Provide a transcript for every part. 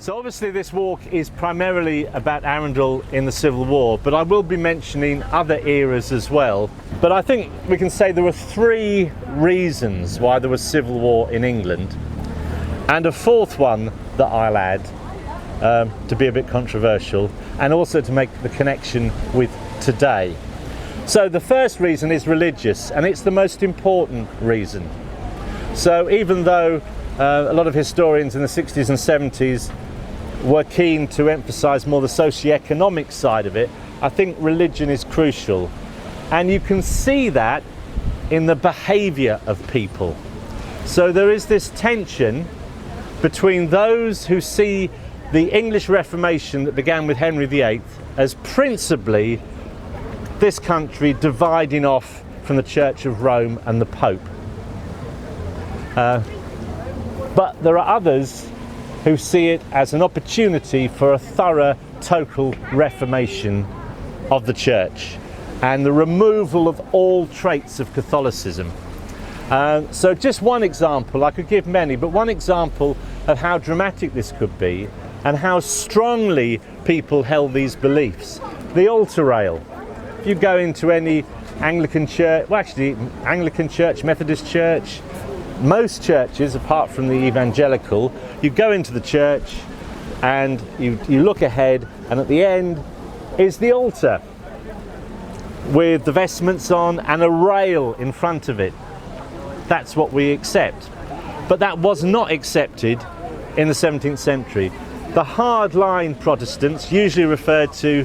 So obviously this walk is primarily about Arundel in the Civil War, but I will be mentioning other eras as well. But I think we can say there were three reasons why there was civil war in England, and a fourth one that I'll add to be a bit controversial and also to make the connection with today. So the first reason is religious, and it's the most important reason. So even though a lot of historians in the 60s and 70s were keen to emphasise more the socio-economic side of it, I think religion is crucial. And you can see that in the behaviour of people. So there is this tension between those who see the English Reformation that began with Henry VIII as principally this country dividing off from the Church of Rome and the Pope. But there are others who see it as an opportunity for a thorough, total reformation of the Church and the removal of all traits of Catholicism. So just one example, I could give many, but one example of how dramatic this could be and how strongly people held these beliefs. The altar rail. If you go into any Anglican church, well actually Anglican church, Methodist church, most churches apart from the evangelical, you go into the church and you look ahead, and at the end is the altar with the vestments on and a rail in front of it. That's what we accept. But that was not accepted in the 17th century. The hardline Protestants, usually referred to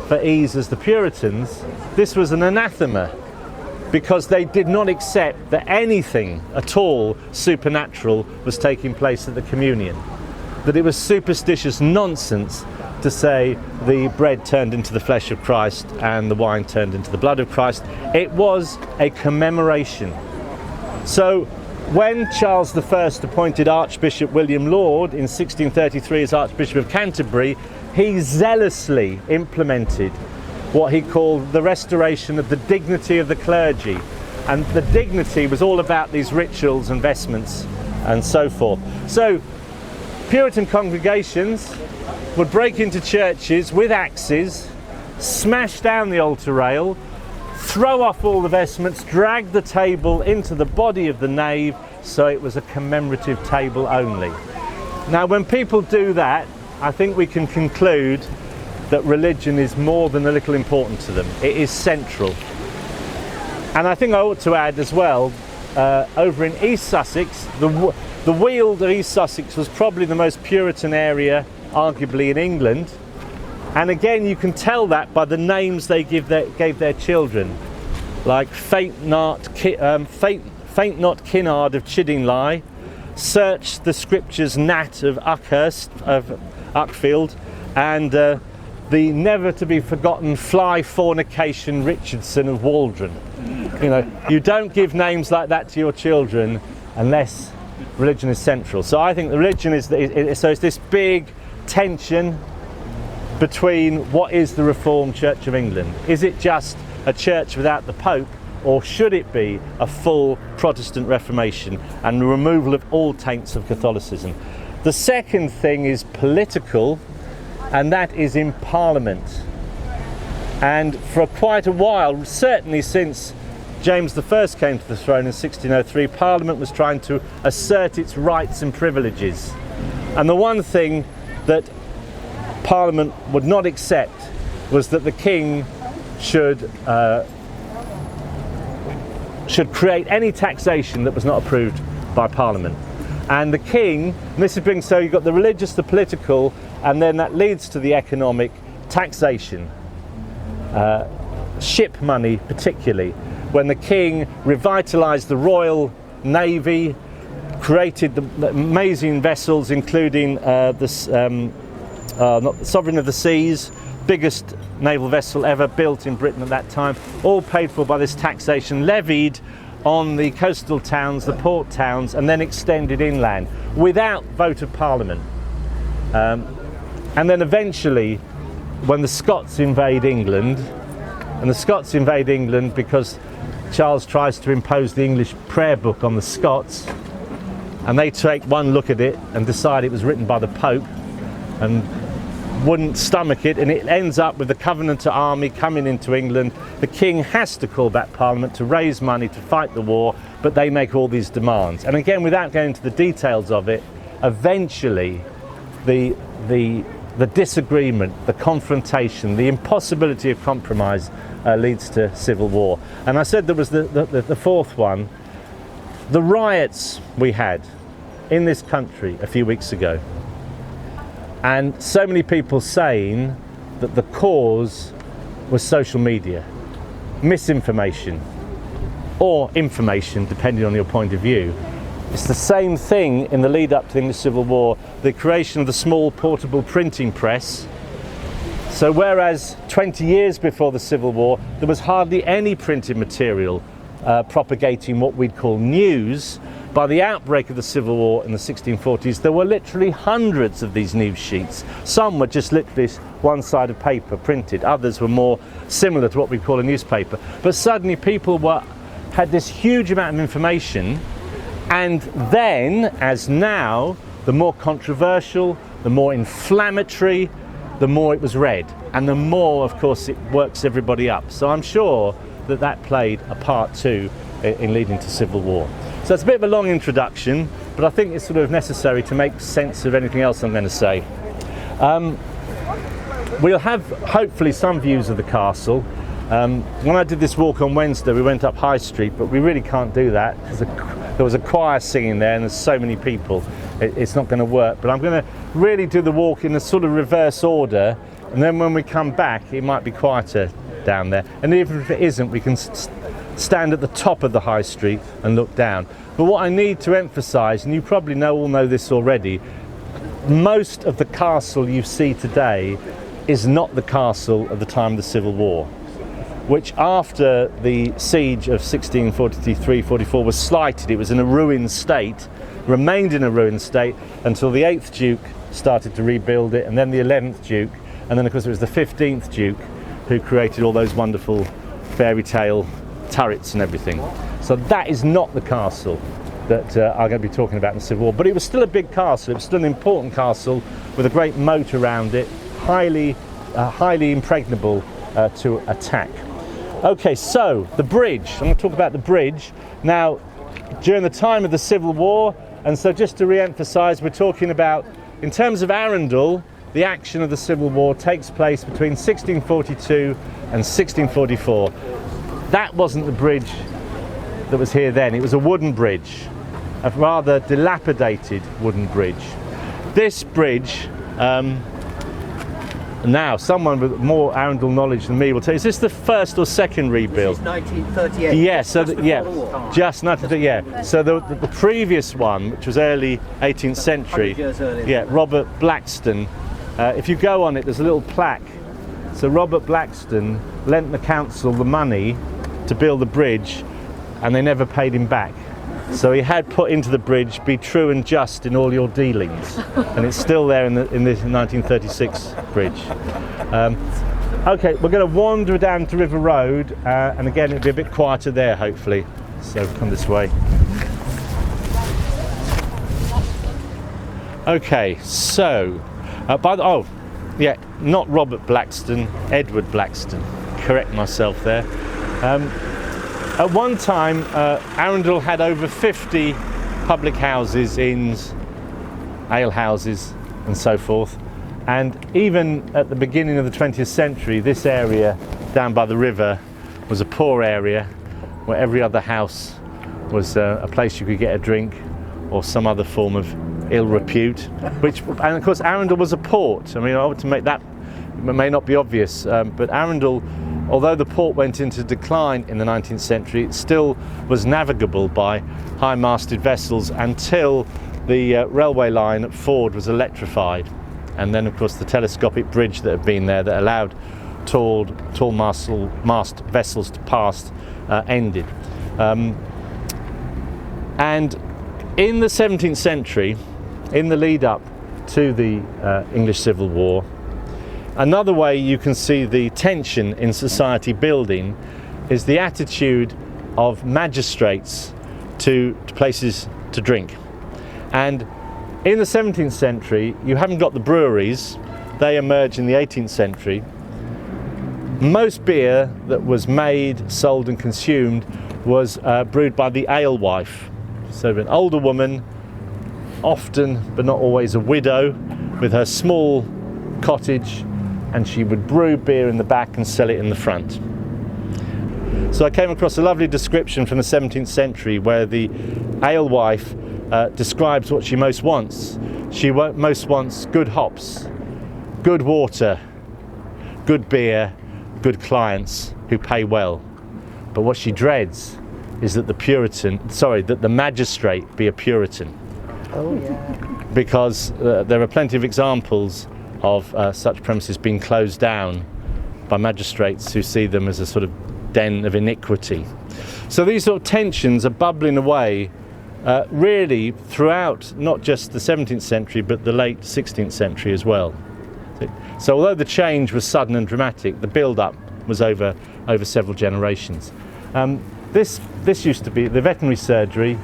for ease as the Puritans, this was an anathema, because they did not accept that anything at all supernatural was taking place at the communion. That it was superstitious nonsense to say the bread turned into the flesh of Christ and the wine turned into the blood of Christ. It was a commemoration. So when Charles I appointed Archbishop William Laud in 1633 as Archbishop of Canterbury, he zealously implemented what he called the restoration of the dignity of the clergy. And the dignity was all about these rituals and vestments and so forth. So Puritan congregations would break into churches with axes, smash down the altar rail, throw off all the vestments, drag the table into the body of the nave, so it was a commemorative table only. Now when people do that, I think we can conclude that religion is more than a little important to them. It is central. And I think I ought to add as well, over in East Sussex, the Weald of East Sussex was probably the most Puritan area, arguably, in England. And again, you can tell that by the names they gave their children, like Faint Not Kinard of Chiddingly, Search the Scriptures Nat of Uckfield, and the never to be forgotten Fly Fornication Richardson of Waldron. You know, you don't give names like that to your children unless religion is central. So I think the religion is so it's this big tension between what is the Reformed Church of England. Is it just a church without the Pope, or should it be a full Protestant Reformation and the removal of all taints of Catholicism? The second thing is political, and that is in Parliament. And for quite a while, certainly since James I came to the throne in 1603, Parliament was trying to assert its rights and privileges. And the one thing that Parliament would not accept was that the King should create any taxation that was not approved by Parliament. And the King, and this is being, so you've got the religious, the political, and then that leads to the economic. Taxation, ship money particularly, when the King revitalised the Royal Navy, created the amazing vessels, including the Sovereign of the Seas, biggest naval vessel ever built in Britain at that time, all paid for by this taxation levied on the coastal towns, the port towns, and then extended inland without vote of Parliament. And then eventually, when the Scots invade England, because Charles tries to impose the English prayer book on the Scots, and they take one look at it and decide it was written by the Pope, and wouldn't stomach it, and it ends up with the Covenanter army coming into England. The king has to call back Parliament to raise money to fight the war, but they make all these demands. And again, without going into the details of it, eventually the disagreement, the confrontation, the impossibility of compromise leads to civil war. And I said there was the fourth one, the riots we had in this country a few weeks ago. And so many people saying that the cause was social media, misinformation, or information, depending on your point of view. It's the same thing in the lead up to the English Civil War, the creation of the small portable printing press. So whereas 20 years before the Civil War, there was hardly any printed material propagating what we'd call news, by the outbreak of the Civil War in the 1640s, there were literally hundreds of these news sheets. Some were just literally one side of paper printed, others were more similar to what we call a newspaper. But suddenly people had this huge amount of information, and then, as now, the more controversial, the more inflammatory, the more it was read, and the more, of course, it works everybody up. So I'm sure that played a part too in leading to civil war. So it's a bit of a long introduction, but I think it's sort of necessary to make sense of anything else I'm going to say. We'll have hopefully some views of the castle. When I did this walk on Wednesday, we went up High Street, but we really can't do that. There was a choir singing there and there's so many people. It's not going to work, but I'm going to really do the walk in a sort of reverse order, and then when we come back it might be quieter down there, and even if it isn't, we can stand at the top of the High Street and look down. But what I need to emphasise, and you probably all know this already, most of the castle you see today is not the castle of the time of the Civil War, which after the siege of 1643-44 was slighted. It was in a ruined state, remained in a ruined state until the 8th Duke started to rebuild it, and then the 11th Duke, and then of course it was the 15th Duke who created all those wonderful fairy tale turrets and everything. So that is not the castle that I'm going to be talking about in the Civil War, but it was still a big castle. It was still an important castle with a great moat around it, highly impregnable to attack. Okay, so the bridge. I'm going to talk about the bridge now during the time of the Civil War, and so just to re-emphasise, we're talking about, in terms of Arundel, the action of the Civil War takes place between 1642 and 1644. That wasn't the bridge that was here then. It was a wooden bridge, a rather dilapidated wooden bridge. This bridge, now someone with more Arundel knowledge than me will tell you, is this the first or second rebuild? This is 1938. Yeah, so just 1938. Yeah. So the previous one, which was early 18th century, yeah, Robert Blackstone. If you go on it, there's a little plaque. So Robert Blackstone lent the council the money to build the bridge, and they never paid him back. So he had put into the bridge, "Be true and just in all your dealings," and it's still there in the 1936 bridge. Okay, we're going to wander down to River Road, and again it'll be a bit quieter there hopefully. So come this way. Okay, so not Robert Blackstone, Edward Blackstone. Correct myself there. At one time, Arundel had over 50 public houses, inns, ale houses and so forth, and even at the beginning of the 20th century this area down by the river was a poor area where every other house was a place you could get a drink or some other form of ill repute, and of course Arundel was a port. I mean, I want to make that, it may not be obvious, but Arundel, although the port went into decline in the 19th century, it still was navigable by high-masted vessels until the railway line at Ford was electrified, and then of course the telescopic bridge that had been there that allowed tall mast vessels to pass ended. And in the 17th century, in the lead up to the English Civil War, another way you can see the tension in society building is the attitude of magistrates to places to drink. And In the 17th century, you haven't got the breweries. They emerged in the 18th century. Most beer that was made, sold and consumed was brewed by the alewife. So an older woman, often but not always a widow, with her small cottage, and she would brew beer in the back and sell it in the front. So I came across a lovely description from the 17th century where the alewife describes what she most wants. She most wants good hops, good water, good beer, good clients who pay well. But what she dreads is that the magistrate be a Puritan. Oh yeah. Because there are plenty of examples of such premises being closed down by magistrates who see them as a sort of den of iniquity. So these sort of tensions are bubbling away really throughout not just the 17th century but the late 16th century as well. So although the change was sudden and dramatic, the build-up was over several generations. This used to be the veterinary surgery,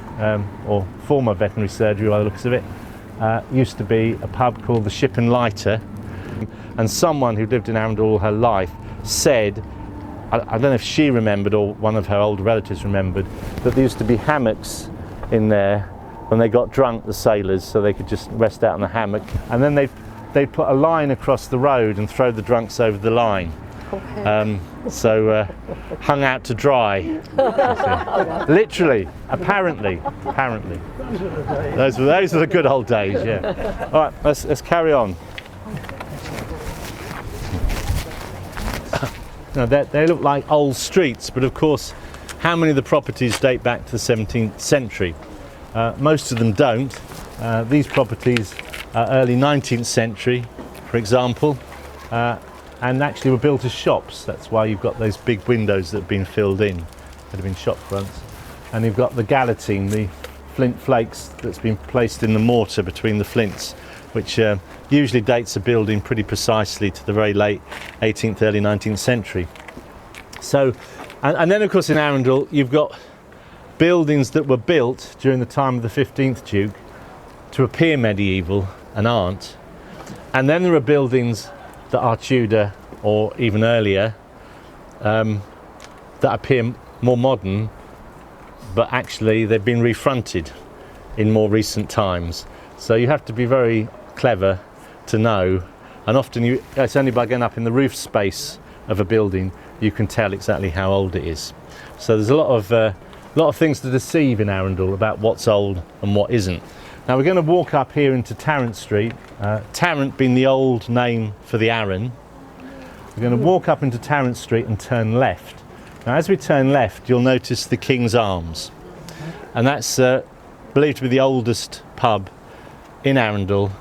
or former veterinary surgery by the looks of it, used to be a pub called the Ship and Lighter, and someone who lived in Arundel all her life said, I don't know if she remembered or one of her older relatives remembered, that there used to be hammocks in there when they got drunk, the sailors, so they could just rest out on the hammock, and then they'd put a line across the road and throw the drunks over the line. Okay. Hung out to dry. Literally, apparently. Those were the good old days, yeah. All right, let's carry on. Now they look like old streets, but of course, how many of the properties date back to the 17th century? Most of them don't. These properties are early 19th century, for example. And actually were built as shops. That's why you've got those big windows that have been filled in, that have been shop fronts. And you've got the gallatine, the flint flakes that's been placed in the mortar between the flints, which usually dates a building pretty precisely to the very late 18th, early 19th century. So, and then of course in Arundel you've got buildings that were built during the time of the 15th Duke to appear medieval and aren't. And then there are buildings that are Tudor or even earlier, that appear more modern, but actually they've been refronted in more recent times. So you have to be very clever to know, and often it's only by going up in the roof space of a building you can tell exactly how old it is. So there's a lot of things to deceive in Arundel about what's old and what isn't. Now we're going to walk up here into Tarrant Street, Tarrant being the old name for the Arun. We're going to walk up into Tarrant Street and turn left. Now as we turn left you'll notice the King's Arms, and that's believed to be the oldest pub in Arundel,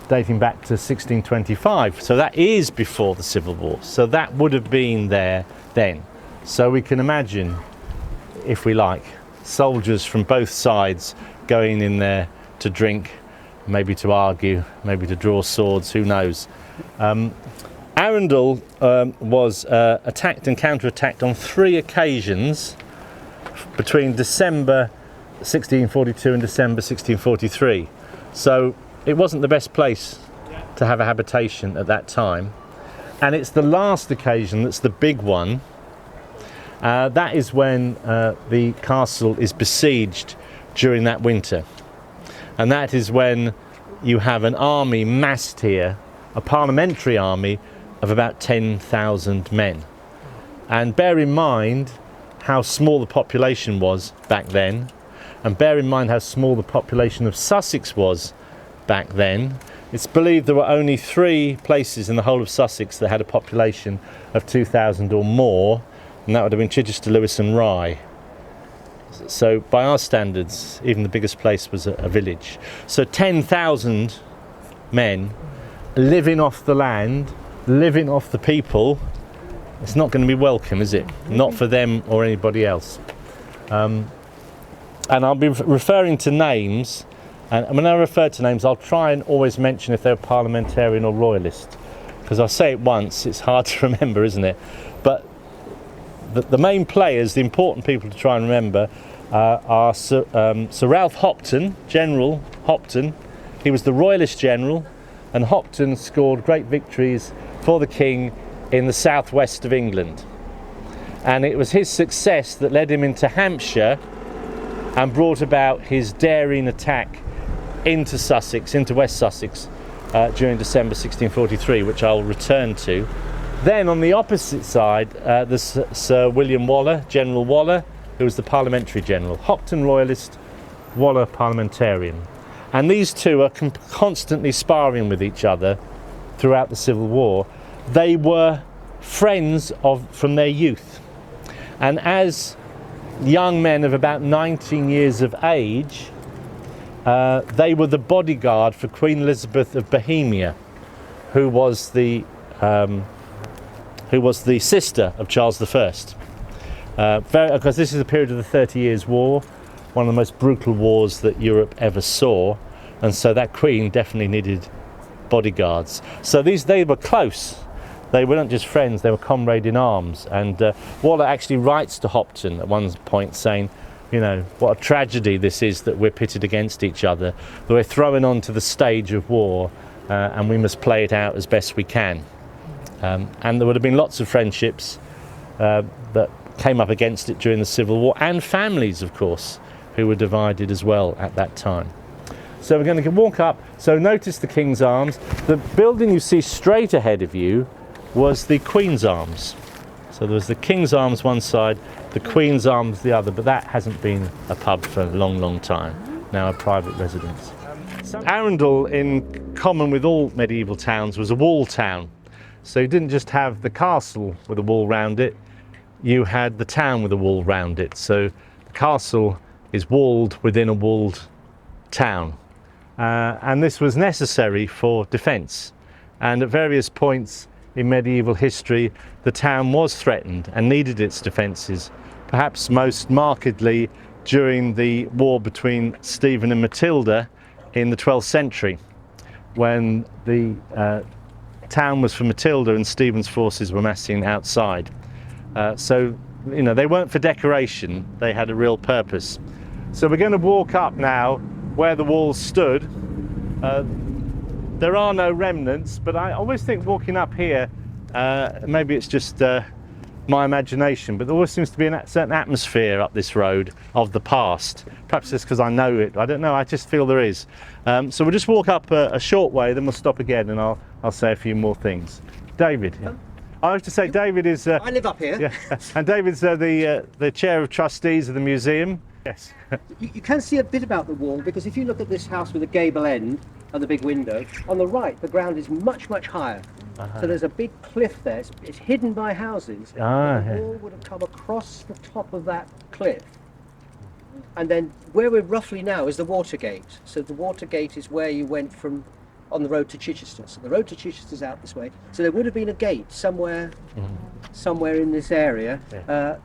dating back to 1625. So that is before the Civil War, so that would have been there then. So we can imagine, if we like, soldiers from both sides going in there to drink, maybe to argue, maybe to draw swords, who knows. Arundel was attacked and counterattacked on 3 occasions between December 1642 and December 1643. So it wasn't the best place to have a habitation at that time. And it's the last occasion that's the big one. That is when the castle is besieged during that winter. And that is when you have an army massed here, a parliamentary army of about 10,000 men. And bear in mind how small the population was back then, and bear in mind how small the population of Sussex was back then. It's believed there were only 3 places in the whole of Sussex that had a population of 2,000 or more, and that would have been Chichester, Lewes and Rye. So by our standards, even the biggest place was a village. So 10,000 men living off the land, living off the people, it's not going to be welcome, is it? Not for them or anybody else. And I'll be referring to names, and when I refer to names I'll try and always mention if they're parliamentarian or royalist, because I say it once, it's hard to remember, isn't it? But the main players, the important people to try and remember, are Sir Ralph Hopton, General Hopton. He was the royalist general, and Hopton scored great victories for the king in the southwest of England. And it was his success that led him into Hampshire and brought about his daring attack into Sussex, into West Sussex, during December 1643, which I'll return to. Then on the opposite side, there's Sir William Waller, General Waller, who was the parliamentary general. Hopton royalist, Waller parliamentarian. And these two are constantly sparring with each other throughout the Civil War. They were friends from their youth. And as young men of about 19 years of age, they were the bodyguard for Queen Elizabeth of Bohemia, who was the sister of Charles I. Because this is a period of the 30 Years' War, one of the most brutal wars that Europe ever saw, and so that queen definitely needed bodyguards. So they were close. They weren't just friends, they were comrade in arms. And Waller actually writes to Hopton at one point saying, you know, what a tragedy this is that we're pitted against each other, that we're thrown onto the stage of war, and we must play it out as best we can. And there would have been lots of friendships that came up against it during the Civil War, and families, of course, who were divided as well at that time. So we're going to walk up. So notice the King's Arms. The building you see straight ahead of you was the Queen's Arms. So there was the King's Arms one side, the Queen's Arms the other, but that hasn't been a pub for a long, long time, now a private residence. Arundel, in common with all medieval towns, was a wall town. So you didn't just have the castle with a wall round it, you had the town with a wall round it. So the castle is walled within a walled town. And this was necessary for defence. And at various points in medieval history, the town was threatened and needed its defences, perhaps most markedly during the war between Stephen and Matilda in the 12th century, when the town was for Matilda and Stephen's forces were massing outside. So, you know, they weren't for decoration, they had a real purpose. So we're going to walk up now where the walls stood. There are no remnants, but I always think walking up here, maybe it's just my imagination, but there always seems to be a certain atmosphere up this road of the past. Perhaps it's because I know it, I don't know, I just feel there is. So we'll just walk up a short way, then we'll stop again and I'll say a few more things. David. Yeah. I have to say, David is... I live up here. Yeah, and David's the chair of trustees of the museum. Yes. You can see a bit about the wall, because if you look at this house with a gable end and the big window, on the right the ground is much, much higher. So there's a big cliff there. It's hidden by houses. The wall would have come across the top of that cliff. And then where we're roughly now is the Watergate. So the Watergate is where you went from on the road to Chichester. So the road to Chichester's out this way. So there would have been a gate somewhere in this area. Yeah.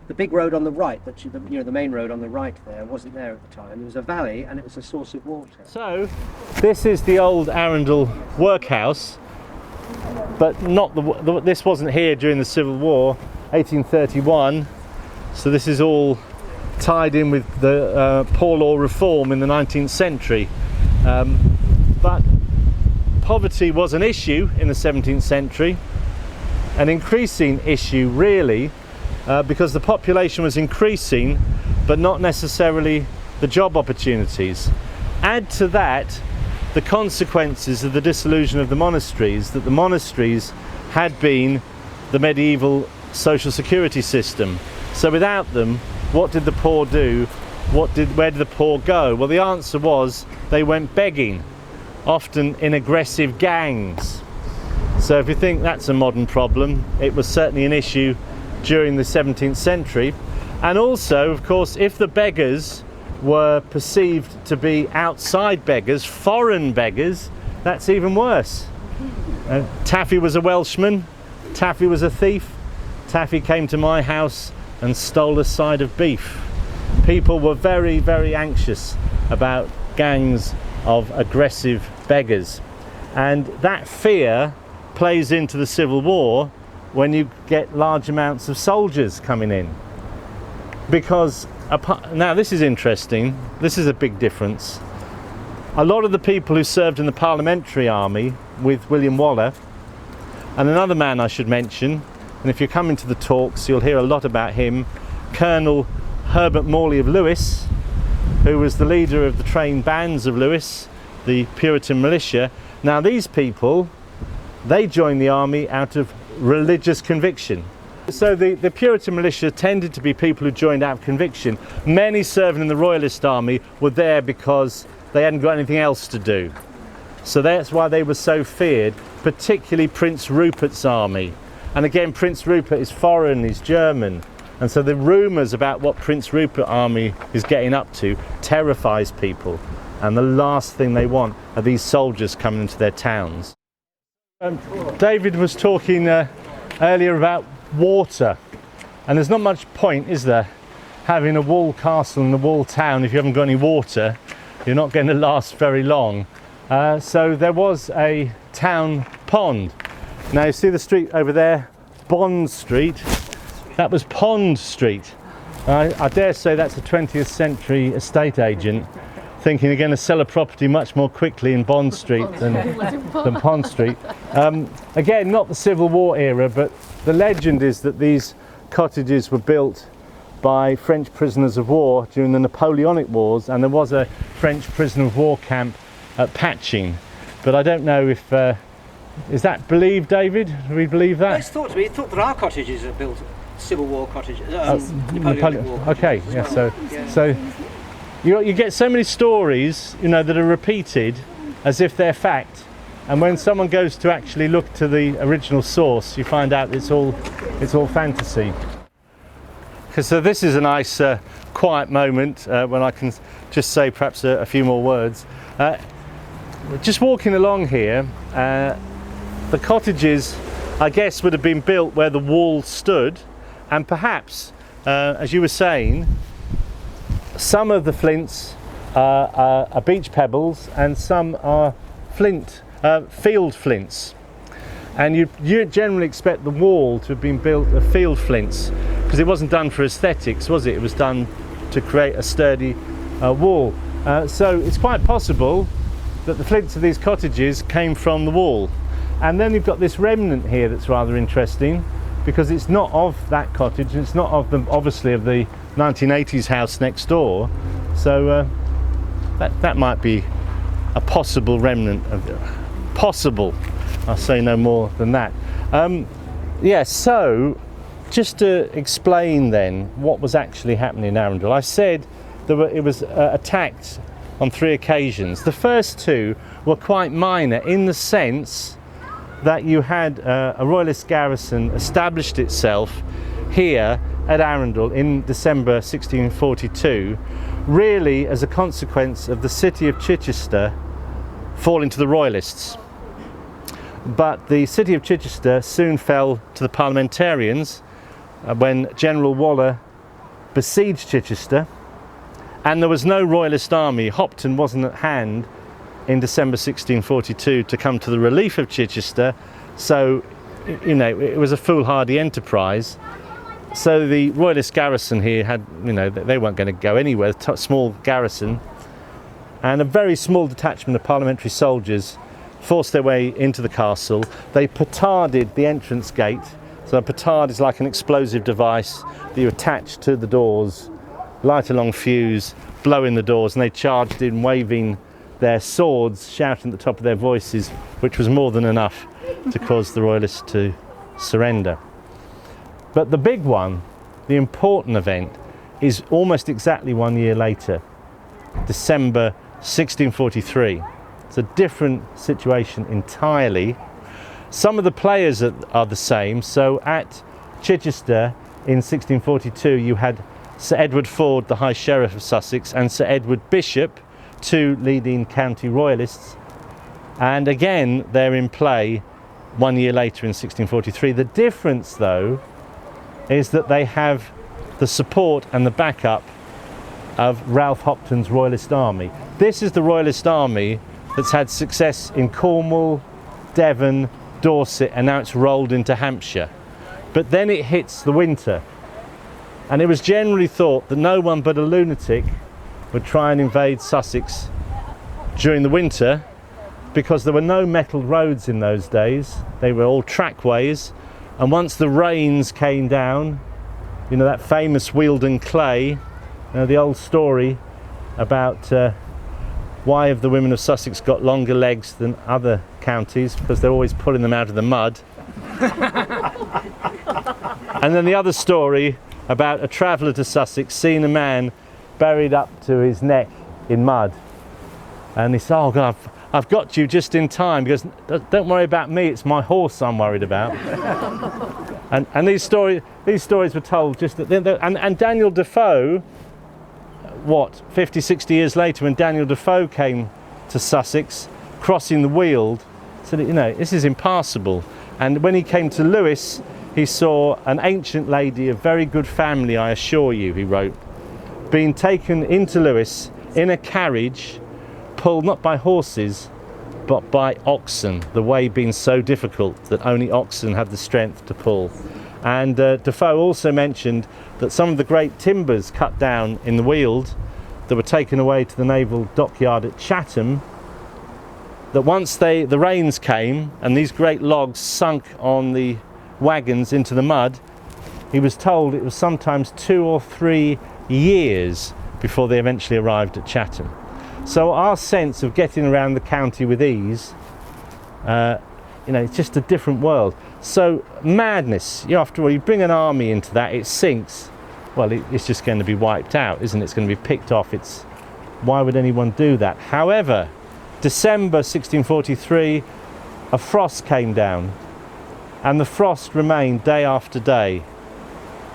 The big road on the right, the main road on the right there, wasn't there at the time. There was a valley and it was a source of water. So this is the old Arundel workhouse, but not this wasn't here during the Civil War, 1831. So this is all tied in with the Poor Law reform in the 19th century. But poverty was an issue in the 17th century, an increasing issue really, because the population was increasing, but not necessarily the job opportunities. Add to that the consequences of the dissolution of the monasteries, that the monasteries had been the medieval social security system. So without them, what did the poor do? Where did the poor go? Well, the answer was they went begging, often in aggressive gangs. So if you think that's a modern problem, it was certainly an issue during the 17th century. And also, of course, if the beggars were perceived to be outside beggars, foreign beggars, that's even worse. Taffy was a Welshman, Taffy was a thief, Taffy came to my house and stole a side of beef. People were very, very anxious about gangs of aggressive beggars. And that fear plays into the Civil War when you get large amounts of soldiers coming in. Because, now this is interesting, this is a big difference. a lot of the people who served in the Parliamentary Army with William Waller, and another man I should mention, and if you're coming to the talks you'll hear a lot about him, Colonel Herbert Morley of Lewis, who was the leader of the trained bands of Lewis, the Puritan militia. Now these people, they joined the army out of religious conviction. So the Puritan militia tended to be people who joined out of conviction. Many serving in the Royalist army were there because they hadn't got anything else to do. So that's why they were so feared, particularly Prince Rupert's army. And again, Prince Rupert is foreign, he's German. And so the rumours about what Prince Rupert army is getting up to terrifies people. And the last thing they want are these soldiers coming into their towns. David was talking earlier about water. And there's not much point, is there, having a walled castle and a walled town if you haven't got any water. You're not going to last very long. So there was a town pond. Now you see the street over there, Bond Street. That was Pond Street. I dare say that's a 20th century estate agent thinking they're going to sell a property much more quickly in Bond Street than Pond Street. Again, not the Civil War era, but the legend is that these cottages were built by French prisoners of war during the Napoleonic Wars, and there was a French prisoner of war camp at Patching. But I don't know if is that believed, David? Do we believe that? Well, it's thought to be. It's thought that our cottages are built Civil War cottages. Napoleonic War cottages okay, as yeah. well. So you get so many stories, you know, that are repeated as if they're fact, and when someone goes to actually look to the original source, you find out it's all fantasy. So this is a nice quiet moment when I can just say perhaps a few more words. Just walking along here, the cottages, I guess, would have been built where the wall stood, and perhaps, as you were saying, some of the flints are beach pebbles and some are field flints. And you generally expect the wall to have been built of field flints, because it wasn't done for aesthetics, was it? It was done to create a sturdy wall. So it's quite possible that the flints of these cottages came from the wall. And then you've got this remnant here that's rather interesting, because it's not of that cottage, it's not of the, obviously, of the 1980s house next door. So that might be a possible remnant of possible. I'll say no more than that. Yeah, so just to explain then what was actually happening in Arundel. I said it was attacked on 3 occasions. The first 2 were quite minor in the sense that you had a Royalist garrison established itself here at Arundel in December 1642, really as a consequence of the city of Chichester falling to the Royalists. But the city of Chichester soon fell to the Parliamentarians when General Waller besieged Chichester, and there was no Royalist army. Hopton wasn't at hand in December 1642 to come to the relief of Chichester, so you know it was a foolhardy enterprise. So the Royalist garrison here had, you know, they weren't going to go anywhere. Small garrison, and a very small detachment of parliamentary soldiers forced their way into the castle. They petarded the entrance gate. So a petard is like an explosive device that you attach to the doors, light a long fuse, blow in the doors, and they charged in waving their swords, shouting at the top of their voices, which was more than enough to cause the Royalists to surrender. But the big one, the important event, is almost exactly 1 year later, December 1643. It's a different situation entirely. Some of the players are the same. So at Chichester in 1642 you had Sir Edward Ford, the High Sheriff of Sussex, and Sir Edward Bishop, 2 leading county Royalists, and again they're in play 1 year later in 1643. The difference though is that they have the support and the backup of Ralph Hopton's Royalist army. This is the Royalist army that's had success in Cornwall, Devon, Dorset, and now it's rolled into Hampshire. But then it hits the winter, and it was generally thought that no one but a lunatic would try and invade Sussex during the winter because there were no metalled roads in those days. They were all trackways, and once the rains came down, you know, that famous Wealden clay, you know, the old story about why have the women of Sussex got longer legs than other counties, because they're always pulling them out of the mud. And then the other story about a traveller to Sussex seeing a man buried up to his neck in mud, and he said, "Oh God, I've got you just in time, because don't worry about me, it's my horse I'm worried about." and these stories were told just at and Daniel Defoe, what, 50, 60 years later, when Daniel Defoe came to Sussex, crossing the Weald, said, you know, this is impassable. And when he came to Lewes, he saw an ancient lady of very good family, I assure you, he wrote, being taken into Lewes in a carriage, pulled not by horses, but by oxen, the way being so difficult that only oxen have the strength to pull. And Defoe also mentioned that some of the great timbers cut down in the Weald that were taken away to the naval dockyard at Chatham, that once the rains came and these great logs sunk on the wagons into the mud, he was told it was sometimes 2 or 3 years before they eventually arrived at Chatham. So our sense of getting around the county with ease, you know, it's just a different world. So madness, you know, after all, you bring an army into that, it sinks, well, it's just going to be wiped out, isn't it? It's going to be picked off. Why would anyone do that? However, December 1643, a frost came down, and the frost remained day after day,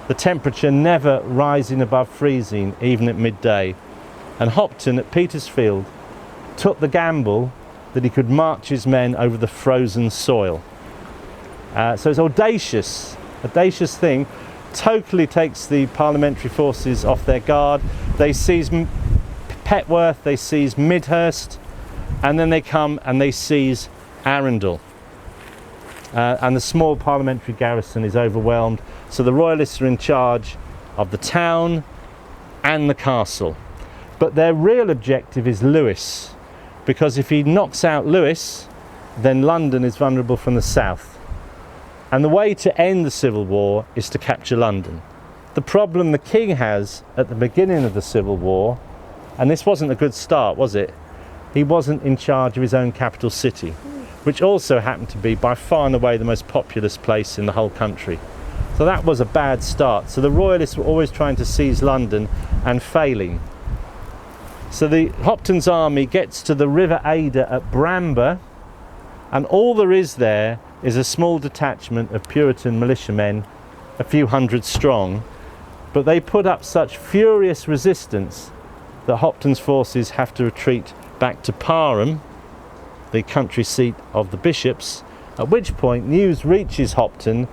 the temperature never rising above freezing, even at midday. And Hopton at Petersfield took the gamble that he could march his men over the frozen soil. So it's audacious thing, totally takes the parliamentary forces off their guard. They seize Petworth, they seize Midhurst, and then they come and they seize Arundel. And the small parliamentary garrison is overwhelmed. So the royalists are in charge of the town and the castle. But their real objective is Lewes, because if he knocks out Lewes, then London is vulnerable from the south. And the way to end the Civil War is to capture London. The problem the king has at the beginning of the Civil War, and this wasn't a good start, was it? He wasn't in charge of his own capital city, which also happened to be by far and away the most populous place in the whole country. So that was a bad start. So the royalists were always trying to seize London and failing. So the Hopton's army gets to the River Adur at Bramber, and all there is there is a small detachment of Puritan militiamen, a few hundred strong, but they put up such furious resistance that Hopton's forces have to retreat back to Parham, the country seat of the bishops, at which point news reaches Hopton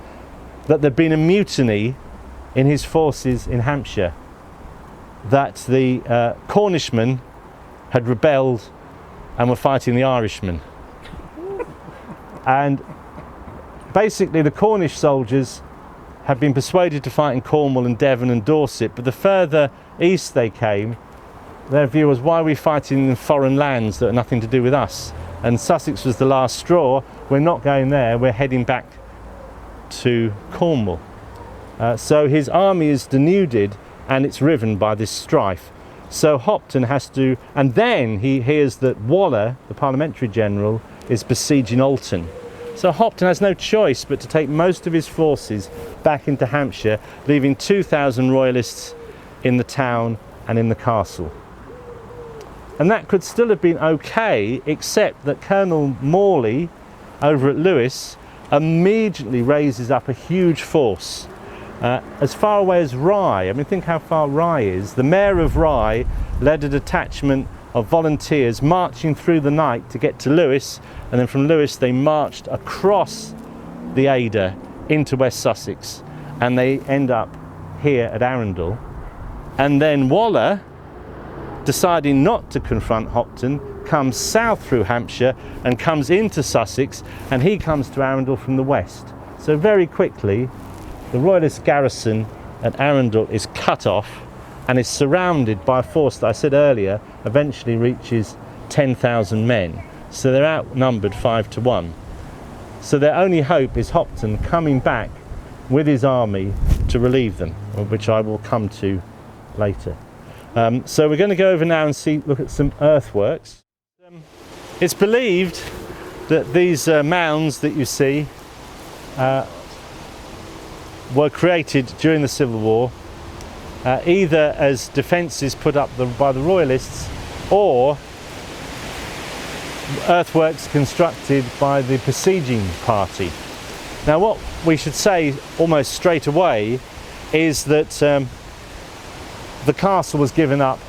that there'd been a mutiny in his forces in Hampshire, that the Cornishmen had rebelled and were fighting the Irishmen. And basically the Cornish soldiers had been persuaded to fight in Cornwall and Devon and Dorset, but the further east they came, their view was, why are we fighting in foreign lands that are nothing to do with us? And Sussex was the last straw. We're not going there, we're heading back to Cornwall. So his army is denuded and it's riven by this strife. So Hopton has to, and then he hears that Waller, the parliamentary general, is besieging Alton. So Hopton has no choice but to take most of his forces back into Hampshire, leaving 2,000 royalists in the town and in the castle. And that could still have been okay, except that Colonel Morley over at Lewes immediately raises up a huge force as far away as Rye. I mean, think how far Rye is. The mayor of Rye led a detachment of volunteers marching through the night to get to Lewes, and then from Lewes they marched across the Adur into West Sussex, and they end up here at Arundel. And then Waller, deciding not to confront Hopton, comes south through Hampshire and comes into Sussex, and he comes to Arundel from the west. So very quickly the royalist garrison at Arundel is cut off and is surrounded by a force that I said earlier eventually reaches 10,000 men. So they're outnumbered 5 to 1. So their only hope is Hopton coming back with his army to relieve them, which I will come to later. So we're going to go over now and look at some earthworks. It's believed that these mounds that you see were created during the Civil War, either as defences put up by the Royalists or earthworks constructed by the besieging party. Now what we should say almost straight away is that the castle was given up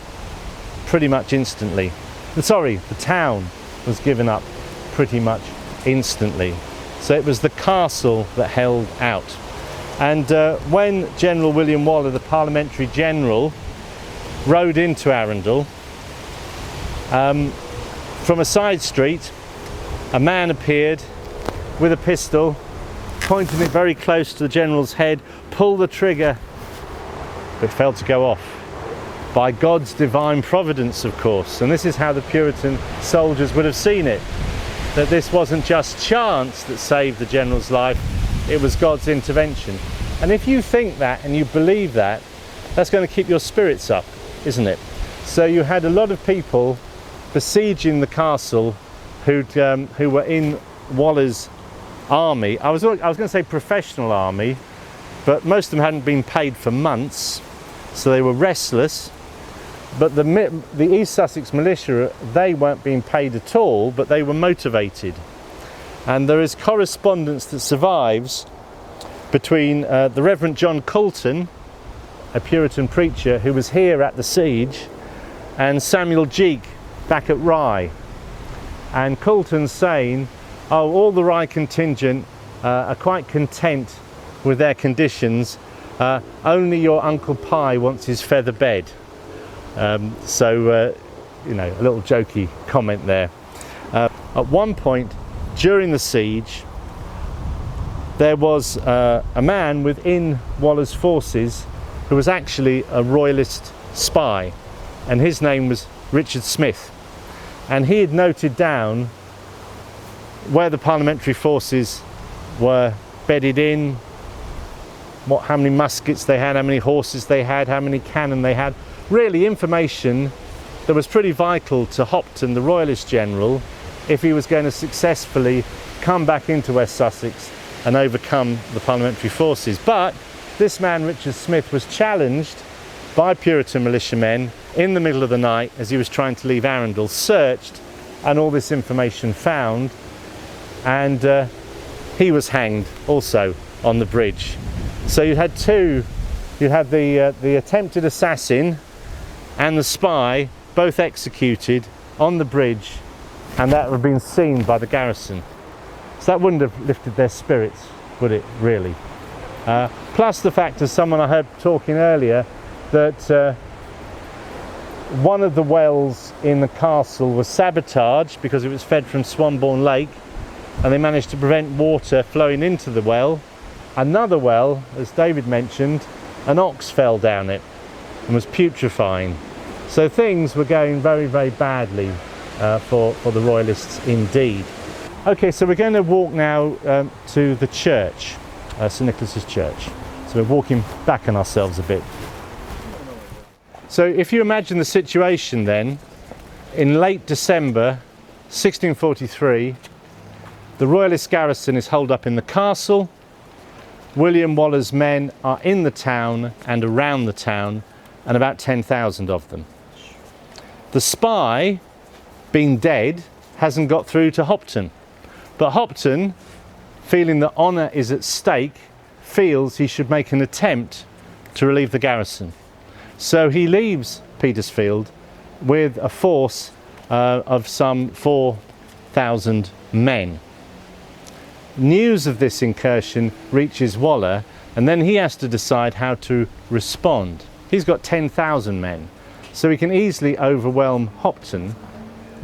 pretty much instantly. Sorry, the town was given up pretty much instantly. So it was the castle that held out. And when General William Waller, the parliamentary general, rode into Arundel, from a side street, a man appeared with a pistol, pointing it very close to the general's head, pulled the trigger, but failed to go off. By God's divine providence, of course. And this is how the Puritan soldiers would have seen it, that this wasn't just chance that saved the general's life, it was God's intervention. And if you think that and you believe that, that's going to keep your spirits up, isn't it? So you had a lot of people besieging the castle who were in Waller's army. I was going to say professional army, but most of them hadn't been paid for months, so they were restless. But the East Sussex militia, they weren't being paid at all, but they were motivated. And there is correspondence that survives between the Reverend John Coulton, a Puritan preacher who was here at the siege, and Samuel Jeake back at Rye. And Coulton's saying, oh, all the Rye contingent are quite content with their conditions, only your Uncle Pye wants his feather bed. You know, a little jokey comment there. At one point during the siege, there was a man within Waller's forces who was actually a Royalist spy, and his name was Richard Smith. And he had noted down where the parliamentary forces were bedded in, how many muskets they had, how many horses they had, how many cannon they had. Really information that was pretty vital to Hopton, the Royalist general, if he was going to successfully come back into West Sussex and overcome the parliamentary forces. But this man, Richard Smith, was challenged by Puritan militiamen in the middle of the night as he was trying to leave Arundel, searched, and all this information found, and he was hanged also on the bridge. So you had two, you had the attempted assassin and the spy both executed on the bridge, and that would have been seen by the garrison. So that wouldn't have lifted their spirits, would it, really? Plus the fact, as someone I heard talking earlier, that one of the wells in the castle was sabotaged because it was fed from Swanbourne Lake, and they managed to prevent water flowing into the well. Another well, as David mentioned, an ox fell down it and was putrefying. So things were going very, very badly for the Royalists indeed. Okay, so we're going to walk now to the church, St Nicholas's Church. So we're walking back on ourselves a bit. So if you imagine the situation then, in late December 1643, the Royalist garrison is holed up in the castle. William Waller's men are in the town and around the town, and about 10,000 of them. The spy, being dead, hasn't got through to Hopton. But Hopton, feeling that honour is at stake, feels he should make an attempt to relieve the garrison. So he leaves Petersfield with a force of some 4,000 men. News of this incursion reaches Waller, and then he has to decide how to respond. He's got 10,000 men, so he can easily overwhelm Hopton.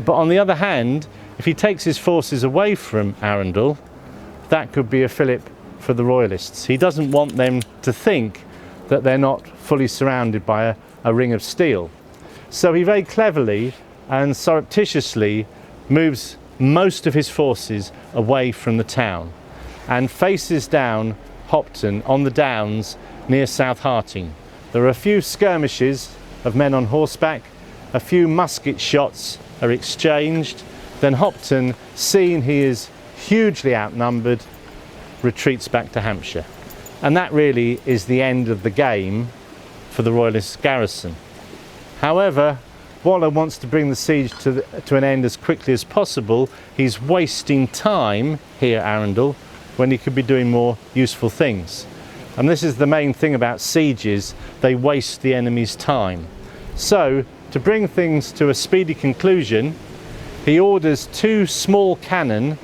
But on the other hand, if he takes his forces away from Arundel, that could be a fillip for the Royalists. He doesn't want them to think that they're not fully surrounded by a ring of steel. So he very cleverly and surreptitiously moves most of his forces away from the town and faces down Hopton on the downs near South Harting. There are a few skirmishes of men on horseback, a few musket shots are exchanged, then Hopton, seeing he is hugely outnumbered, retreats back to Hampshire. And that really is the end of the game for the Royalist garrison. However, Waller wants to bring the siege to an end as quickly as possible. He's wasting time here at Arundel when he could be doing more useful things. And this is the main thing about sieges, they waste the enemy's time. So, to bring things to a speedy conclusion, he orders 2 small cannon,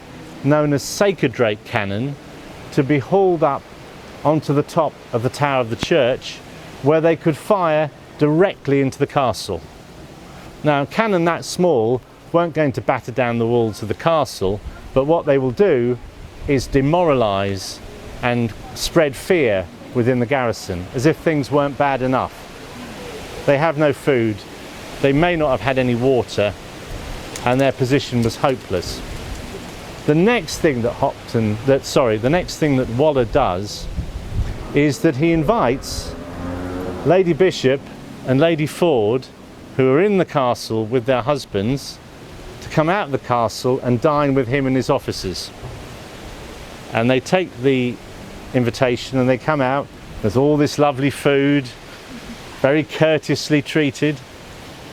known as Sakerdrake cannon, to be hauled up onto the top of the tower of the church, where they could fire directly into the castle. Now, cannon that small weren't going to batter down the walls of the castle, but what they will do is demoralise and spread fear within the garrison, as if things weren't bad enough. They have no food, they may not have had any water, and their position was hopeless. The next thing that Waller does is that he invites Lady Bishop and Lady Ford, who are in the castle with their husbands, to come out of the castle and dine with him and his officers. And they take the invitation and they come out. There's all this lovely food, very courteously treated,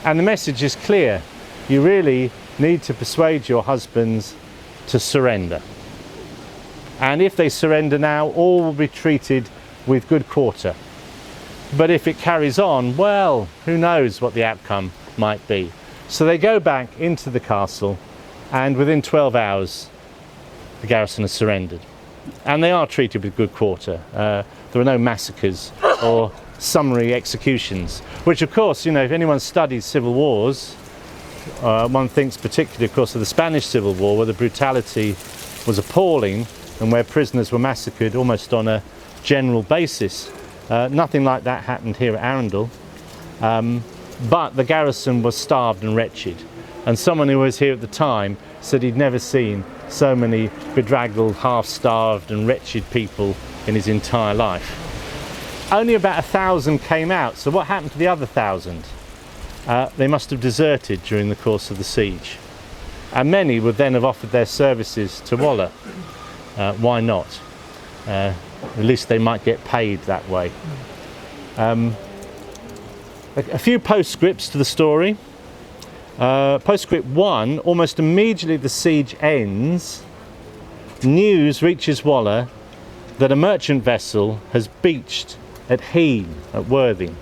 and the message is clear. You really need to persuade your husbands to surrender. And if they surrender now, all will be treated with good quarter. But if it carries on, well, who knows what the outcome might be. So they go back into the castle, and within 12 hours, the garrison has surrendered. And they are treated with good quarter. There are no massacres or summary executions, which of course, if anyone studies civil wars, one thinks particularly, of course, of the Spanish Civil War, where the brutality was appalling and where prisoners were massacred almost on a general basis. Nothing like that happened here at Arundel, but the garrison was starved and wretched, and someone who was here at the time said he'd never seen so many bedraggled, half-starved and wretched people in his entire life. Only about 1,000 came out, so what happened to the other 1,000? They must have deserted during the course of the siege, and many would then have offered their services to Waller. Why not? At least they might get paid that way. A few postscripts to the story. Postscript 1, almost immediately the siege ends, news reaches Waller that a merchant vessel has beached at Hare at Worthing.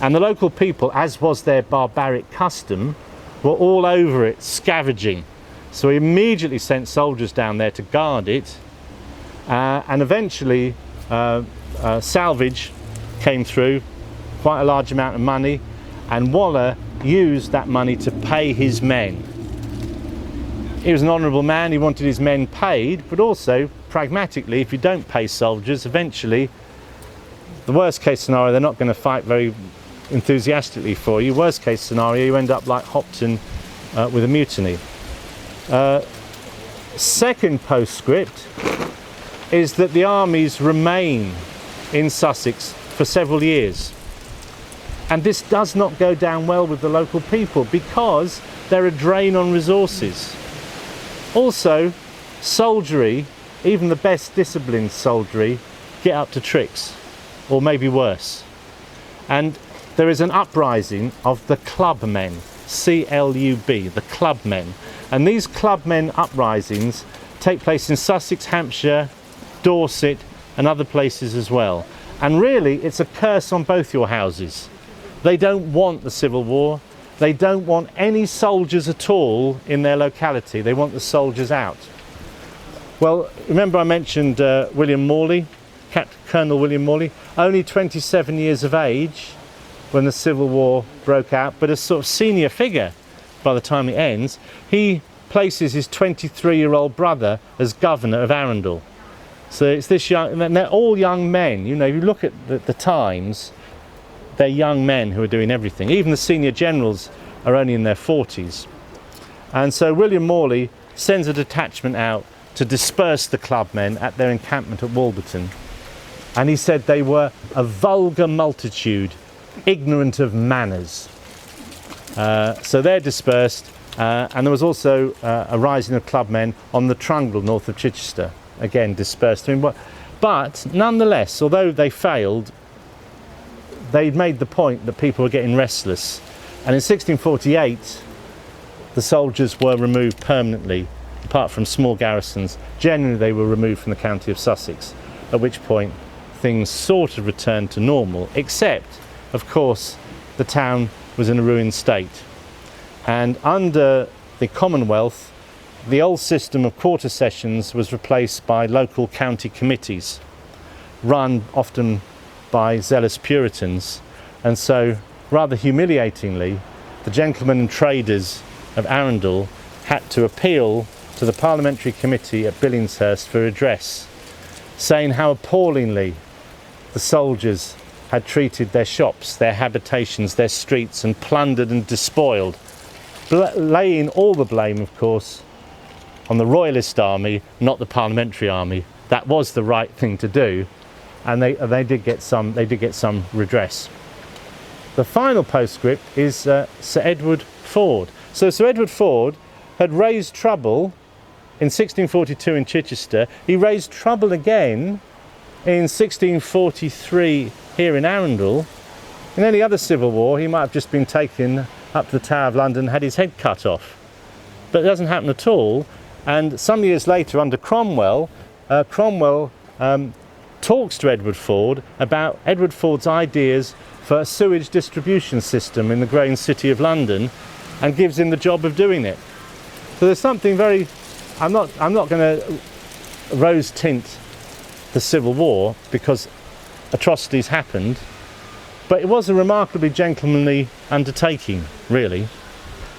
And the local people, as was their barbaric custom, were all over it, scavenging. So he immediately sent soldiers down there to guard it, and eventually salvage came through, quite a large amount of money, and Waller used that money to pay his men. He was an honourable man, he wanted his men paid, but also, pragmatically, if you don't pay soldiers, eventually, the worst case scenario, they're not going to fight very enthusiastically for you. Worst case scenario, you end up like Hopton with a mutiny. Second postscript is that the armies remain in Sussex for several years. And this does not go down well with the local people because they're a drain on resources. Also, soldiery, even the best disciplined soldiery, get up to tricks, or maybe worse. And there is an uprising of the clubmen, C-L-U-B, the clubmen. And these clubmen uprisings take place in Sussex, Hampshire, Dorset, and other places as well. And really, it's a curse on both your houses. They don't want the Civil War. They don't want any soldiers at all in their locality. They want the soldiers out. Well, remember I mentioned William Morley, Colonel William Morley, only 27 years of age when the Civil War broke out, but a sort of senior figure by the time it ends. He places his 23-year-old brother as governor of Arundel. So it's this young, and they're all young men. You know, if you look at the times, they're young men who are doing everything. Even the senior generals are only in their 40s. And so William Morley sends a detachment out to disperse the clubmen at their encampment at Walberton. And he said they were a vulgar multitude, ignorant of manners. So they're dispersed, and there was also a rising of clubmen on the Trundle north of Chichester, again dispersed. I mean, but nonetheless, although they failed, they made the point that people were getting restless. And in 1648, the soldiers were removed permanently, apart from small garrisons. Generally, they were removed from the county of Sussex, at which point things sort of returned to normal, except, of course, the town was in a ruined state. And under the Commonwealth, the old system of quarter sessions was replaced by local county committees, run often by zealous Puritans. And so, rather humiliatingly, the gentlemen and traders of Arundel had to appeal to the Parliamentary Committee at Billingshurst for redress, saying how appallingly the soldiers had treated their shops, their habitations, their streets, and plundered and despoiled, laying all the blame, of course, on the Royalist army, not the Parliamentary army. That was the right thing to do, and they did get some redress. The final postscript is Sir Edward Ford. So Sir Edward Ford had raised trouble in 1642 in Chichester. He raised trouble again in 1643 here in Arundel. In any other civil war, he might have just been taken up to the Tower of London and had his head cut off. But it doesn't happen at all. And some years later, under Cromwell, Cromwell talks to Edward Ford about Edward Ford's ideas for a sewage distribution system in the growing city of London, and gives him the job of doing it. So there's something very, I'm not going to rose tint the Civil War because atrocities happened, but it was a remarkably gentlemanly undertaking, really.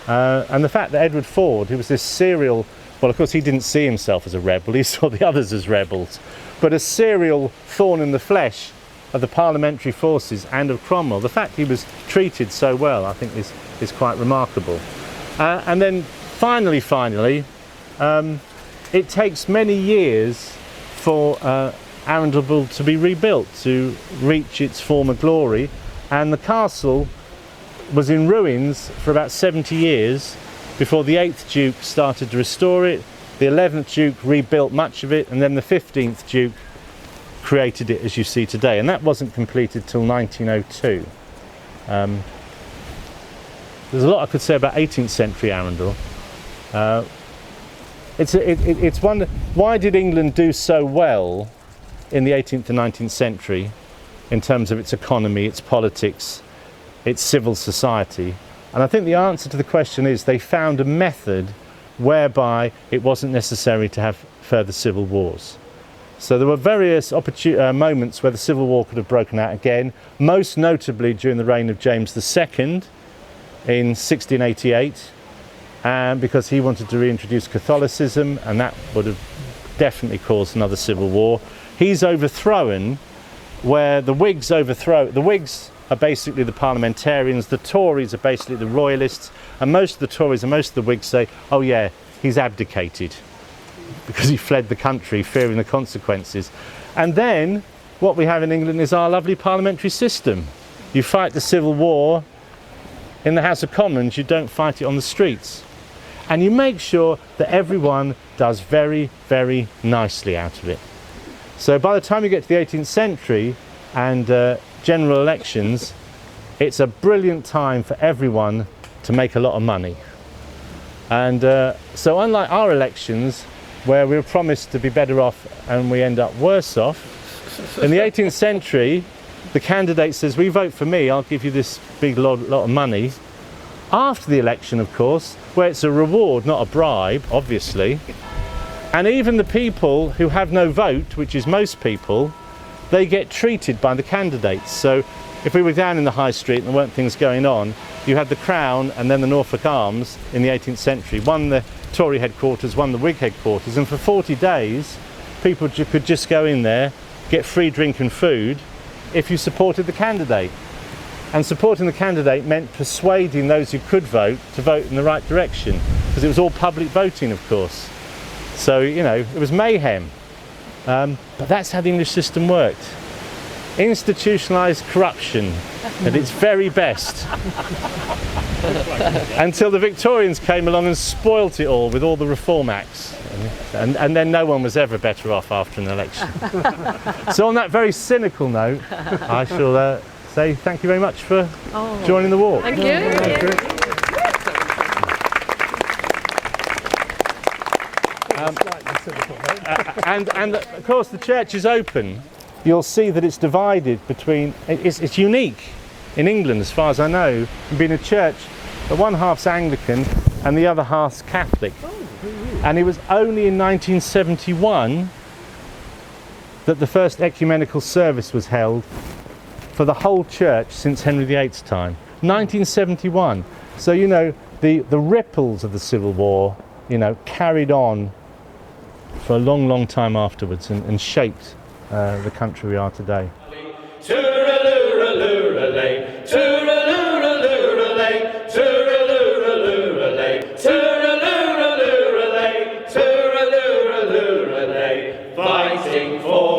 And the fact that Edward Ford, who was this serial, well, of course he didn't see himself as a rebel, he saw the others as rebels, but a serial thorn in the flesh of the parliamentary forces and of Cromwell, the fact he was treated so well, I think is quite remarkable. And then finally, it takes many years for Arundel to be rebuilt, to reach its former glory, and the castle was in ruins for about 70 years before the 8th Duke started to restore it. The 11th Duke rebuilt much of it, and then the 15th Duke created it as you see today, and that wasn't completed till 1902. There's a lot I could say about 18th century Arundel. It's one. Why did England do so well in the 18th and 19th century in terms of its economy, its politics, its civil society? And I think the answer to the question is they found a method whereby it wasn't necessary to have further civil wars. So there were various moments where the Civil War could have broken out again, most notably during the reign of James II in 1688, because he wanted to reintroduce Catholicism, and that would have definitely caused another civil war. He's overthrown where the Whigs overthrow. The Whigs are basically the parliamentarians, the Tories are basically the royalists, and most of the Tories and most of the Whigs say, oh yeah, he's abdicated, because he fled the country fearing the consequences. And then what we have in England is our lovely parliamentary system. You fight the Civil War in the House of Commons, you don't fight it on the streets. And you make sure that everyone does very, very nicely out of it. So by the time you get to the 18th century and general elections, it's a brilliant time for everyone to make a lot of money. And so unlike our elections, where we were promised to be better off and we end up worse off, in the 18th century, the candidate says, "We vote for me, I'll give you this big lot of money." After the election, of course, where it's a reward, not a bribe, obviously, and even the people who have no vote, which is most people, they get treated by the candidates. So if we were down in the High Street and there weren't things going on, you had the Crown and then the Norfolk Arms in the 18th century, one the Tory headquarters, one the Whig headquarters, and for 40 days people could just go in there, get free drink and food if you supported the candidate. And supporting the candidate meant persuading those who could vote to vote in the right direction, because it was all public voting, of course. So, you know, it was mayhem. But that's how the English system worked. Institutionalised corruption at its very best. Until the Victorians came along and spoilt it all with all the Reform Acts. And then no one was ever better off after an election. So on that very cynical note, I shall say thank you very much for joining the walk. Thank you. And of course the church is open. You'll see that it's divided between, it's unique in England as far as I know, being a church, the one half's Anglican and the other half's Catholic. And it was only in 1971 that the first ecumenical service was held for the whole church since Henry VIII's time. 1971. So, you know, the ripples of the Civil War, you know, carried on for a long, long time afterwards and shaped the country we are today. Fighting for